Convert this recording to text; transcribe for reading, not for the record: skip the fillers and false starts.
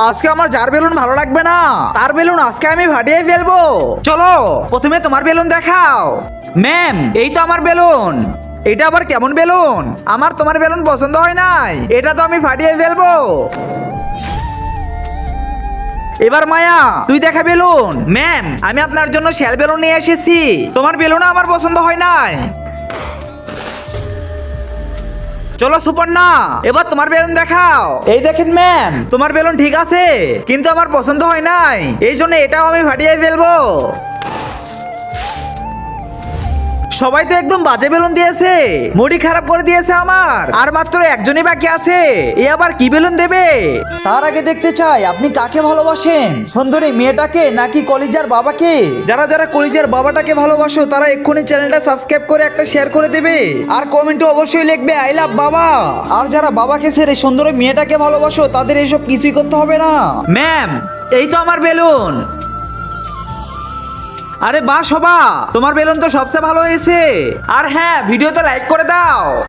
আজকে আমার যার বেলুন ভালো লাগবে না তার বেলুন আজকে আমি ফাটিয়ে ফেলবো। চলো প্রথমে তোমার বেলুন দেখাও। ম্যাম এই তো আমার বেলুন। এটা আবার কেমন বেলুন? আমার তোমার বেলুন পছন্দ হয় নাই, এটা তো আমি ফাটিয়ে ফেলবো। এবার মায়া তুই দেখা বেলুন। ম্যাম আমি আপনার জন্য শ্যাল বেলুন নিয়ে এসেছি, তোমার বেলুন আমার পছন্দ হয় নাই। চলো সুপর্ণা এবার তোমার বেলুন দেখাও। এই দেখেন ম্যাম তোমার বেলুন ঠিক আছে, কিন্তু আমার পছন্দ হয় নাই, এই জন্য এটাও আমি ফাটিয়ে ফেলবো। সবাই তো একদম বাজে বেলুন দিয়েছে, মুডি খারাপ করে দিয়েছে আমার। আর মাত্র একজনই বাকি আছে, এ আবার কি বেলুন দেবে? তার আগে দেখতে চাই আপনি কাকে ভালোবাসেন, সুন্দরী মেয়েটাকে নাকি কলিজার বাবাকে? যারা যারা কলিজার বাবাটাকে ভালোবাসো তারা এক্ষুনি চ্যানেলটা সাবস্ক্রাইব করে একটা শেয়ার করে দেবে, আর কমেন্টে অবশ্যই লিখবে আই লাভ বাবা। আর যারা বাবাকে ছেড়ে সুন্দরী মেয়েটাকে ভালোবাসো তাদের এসব কিছুই করতে হবে না। ম্যাম এই তো আমার বেলুন। আরে বাহ শোভা, তোমার বেলুন তো সবচেয়ে ভালো হয়েছে। আর হ্যাঁ ভিডিওতে লাইক করে দাও।